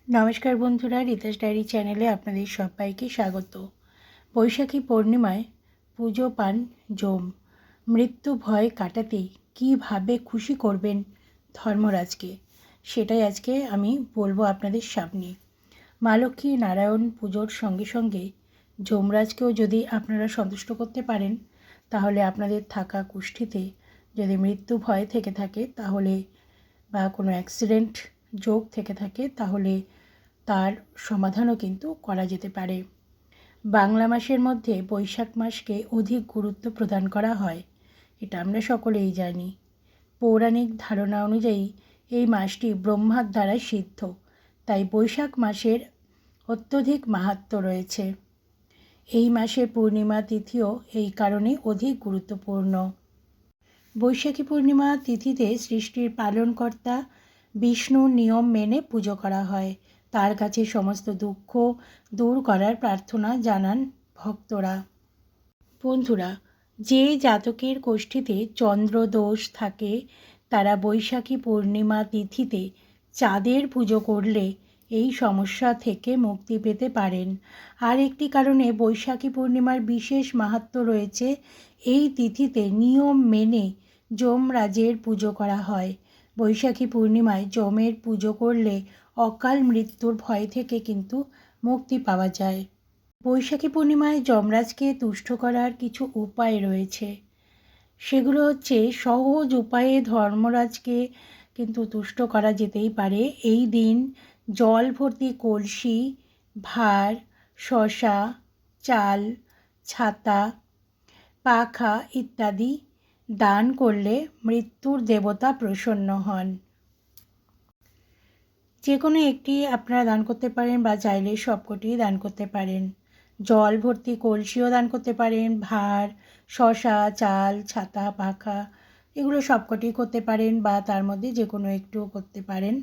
নমস্কার বন্ধুরা, রিতাস ডায়েরি চ্যানেলে আপনাদের সবাইকে স্বাগত। বৈশাখী পূর্ণিমায় পুজো পান যম। মৃত্যু ভয় কাটাতে কীভাবে খুশি করবেন ধর্মরাজকে, সেটাই আজকে আমি বলবো আপনাদের সামনে। মা লক্ষ্মী নারায়ণ পুজোর সঙ্গে সঙ্গে যমরাজকেও যদি আপনারা সন্তুষ্ট করতে পারেন, তাহলে আপনাদের থাকা কুষ্ঠিতে যদি মৃত্যু ভয় থেকে থাকে তাহলে, বা কোনো অ্যাক্সিডেন্ট যোগ থেকে থাকে, তাহলে তার সমাধানও কিন্তু করা যেতে পারে। বাংলা মাসের মধ্যে বৈশাখ মাসকে অধিক গুরুত্ব প্রদান করা হয়, এটা আমরা সকলেই জানি। পৌরাণিক ধারণা অনুযায়ী এই মাসটি ব্রহ্মার দ্বারা সিদ্ধ, তাই বৈশাখ মাসের অত্যধিক মাহাত্ম্য রয়েছে। এই মাসের পূর্ণিমা তিথিও এই কারণে অধিক গুরুত্বপূর্ণ। বৈশাখী পূর্ণিমা তিথিতে সৃষ্টির পালনকর্তা বিষ্ণুর নিয়ম মেনে পুজো করা হয়। তার কাছে সমস্ত দুঃখ দূর করার প্রার্থনা জানান ভক্তরা। বন্ধুরা, যে জাতকের কোষ্ঠীতে চন্দ্রদোষ থাকে তারা বৈশাখী পূর্ণিমা তিথিতে চাঁদের পুজো করলে এই সমস্যা থেকে মুক্তি পেতে পারেন। আর একটি কারণে বৈশাখী পূর্ণিমার বিশেষ মাহাত্ম্য রয়েছে। এই তিথিতে নিয়ম মেনে যমরাজের পুজো করা হয়। বৈশাখী পূর্ণিমায় যমের পুজো করলে অকাল মৃত্যুর ভয় থেকে কিন্তু মুক্তি পাওয়া যায়। বৈশাখী পূর্ণিমায় যমরাজকে তুষ্ট করার কিছু উপায় রয়েছে। সেগুলো হচ্ছে, সহজ উপায়ে ধর্মরাজকে কিন্তু তুষ্ট করা যেতেই পারে। এই দিন জল ভর্তি কলসি, ভার, শসা, চাল, ছাতা, পাখা ইত্যাদি দান করলে মৃত্যুর দেবতা প্রসন্ন হন। যে কোনো একটি আপনারা দান করতে পারেন, বা চাইলে সবকটি দান করতে পারেন। জল ভর্তি কলসিও দান করতে পারেন, ভার, শসা, চাল, ছাতা, পাখা এগুলো সবকটি করতে পারেন, বা তার মধ্যে যে কোনো একটুও করতে পারেন।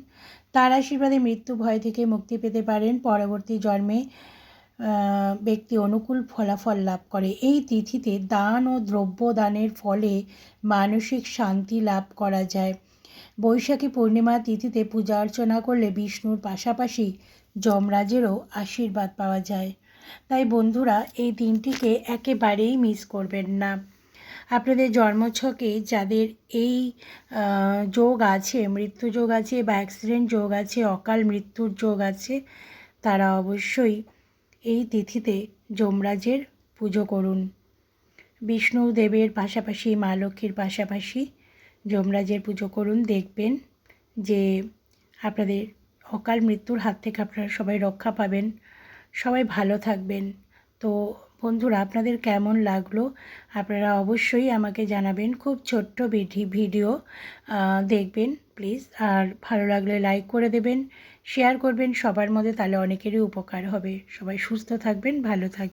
তার আশীর্বাদে মৃত্যু ভয় থেকে মুক্তি পেতে পারেন। পরবর্তী জন্মে ব্যক্তি অনুকূল ফলাফল লাভ করে। এই তিথিতে দান ও দ্রব্য দানের ফলে মানসিক শান্তি লাভ করা যায়। বৈশাখী পূর্ণিমা তিথিতে পূজা অর্চনা করলে বিষ্ণুর পাশাপাশি যমরাজেরও আশীর্বাদ পাওয়া যায়। তাই বন্ধুরা, এই দিনটিকে একেবারেই মিস করবেন না। আপনাদের জন্মছকে যাদের এই যোগ আছে, মৃত্যু যোগ আছে, বা অ্যাক্সিডেন্ট যোগ আছে, অকাল মৃত্যুর যোগ আছে, তারা অবশ্যই এই তিথিতে যমরাজের পুজো করুন। বিষ্ণু দেবের পাশাপাশি মা লক্ষ্মীর পাশাপাশি যমরাজের পুজো করুন। দেখবেন যে আপনাদের অকাল মৃত্যুর হাত থেকে আপনারা সবাই রক্ষা পাবেন, সবাই ভালো থাকবেন। তো বন্ধুরা, আপনাদের কেমন লাগলো আপনারা অবশ্যই আমাকে জানাবেন। খুব ছোট্ট ভিডিও দেখবেন প্লিজ। আর ভালো লাগলে লাইক করে দেবেন, শেয়ার করবেন সবার মধ্যে, তাহলে অনেকেরই উপকার হবে। সবাই সুস্থ থাকবেন, ভালো থাকবেন।